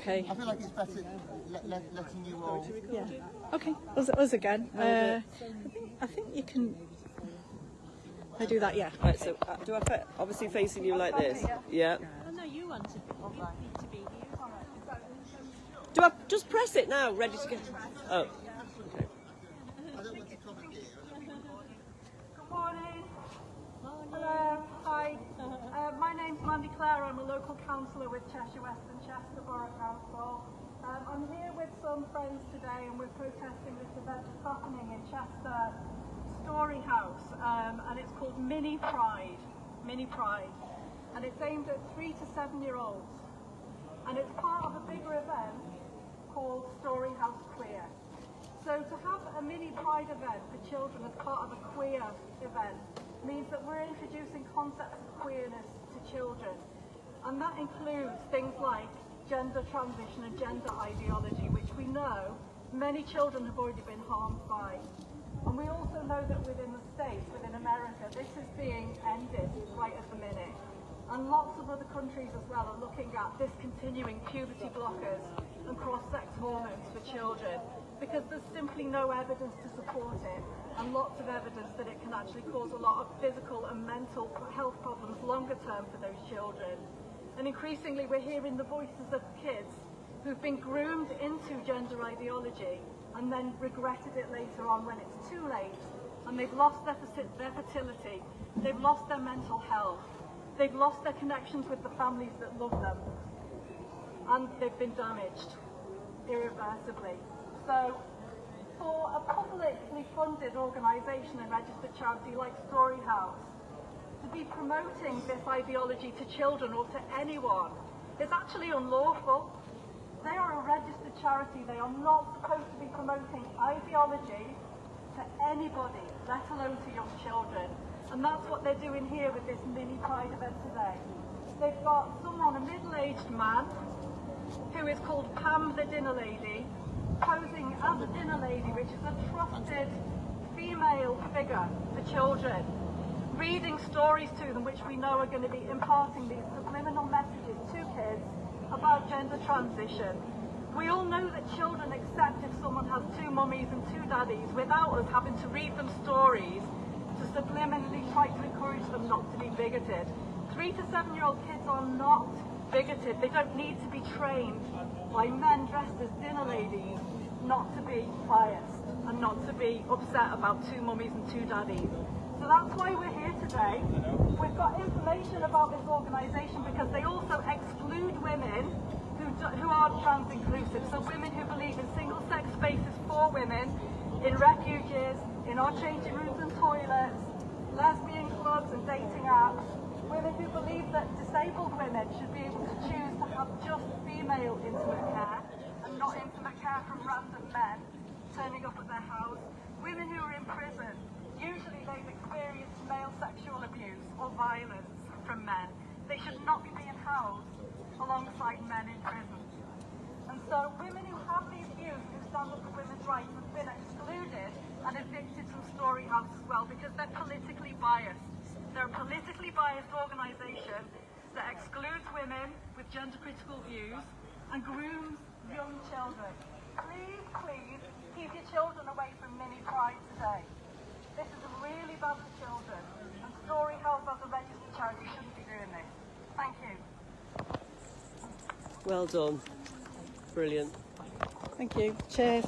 Okay. I feel like it's better letting you all. Yeah. Okay. Us again. I think you can. I do that. Yeah. Right. So do I obviously facing you like this? Yeah. Oh no, you want to be. You need to be here. Do I just press it now? Ready to go? Oh. Okay. I don't want to comment here. Good morning. Hello. Hi. My name's Mandy Clare. I'm a local councillor with Cheshire West and Chester Borough Council. I'm here with some friends today and we're protesting this event that's happening in Chester Story House and it's called Mini Pride. Mini Pride. And it's aimed at 3 to 7 year olds. And it's part of a bigger event called Story House Queer. So to have a mini pride event for children as part of a queer event means that we're introducing concepts of queerness to children. And that includes things like gender transition and gender ideology, which we know many children have already been harmed by. And we also know that within the States, within America, this is being ended right at the minute. And lots of other countries as well are looking at discontinuing puberty blockers and cross-sex hormones for children because there's simply no evidence to support it and lots of evidence that it can actually cause a lot of physical and mental health problems longer term for those children. And increasingly we're hearing the voices of kids who've been groomed into gender ideology and then regretted it later on when it's too late and they've lost their fertility, they've lost their mental health. They've lost their connections with the families that love them and they've been damaged irreversibly. So for a publicly funded organisation and registered charity like Story House to be promoting this ideology to children or to anyone is actually unlawful. They are a registered charity. They are not supposed to be promoting ideology to anybody, let alone to young children. And that's what they're doing here with this mini pride event today. They've got someone, a middle-aged man, who is called Pam the Dinnerlady, posing as a dinner lady, which is a trusted female figure for children, reading stories to them which we know are going to be imparting these subliminal messages to kids about gender transition. We all know that children accept if someone has two mummies and two daddies without us having to read them stories to subliminally try to encourage them not to be bigoted. 3 to 7 year old kids are not bigoted. They don't need to be trained by men dressed as dinner ladies not to be biased and not to be upset about two mummies and two daddies. So that's why we're here today. We've got information about this organisation because they also exclude women who are trans inclusive. So women who believe in single sex spaces for women, in refuges, in our changing rooms and toilets, lesbian clubs and dating apps, women who believe that disabled women should be able to choose to have just female intimate care and not intimate care from random men turning up at their house, women who are in prison, usually they've experienced male sexual abuse or violence from men. They should not be being housed alongside men in prison. And so women who have these views, who stand up for women's rights, have been excluded and evicted from Story House as well because they're politically biased. They're a politically biased organisation that excludes women with gender critical views and grooms young children. Please, please keep your children away from Mini Pride today. This is really bad for children and Story House as a registered charity shouldn't be doing this. Thank you. Well done. Brilliant. Thank you. Cheers.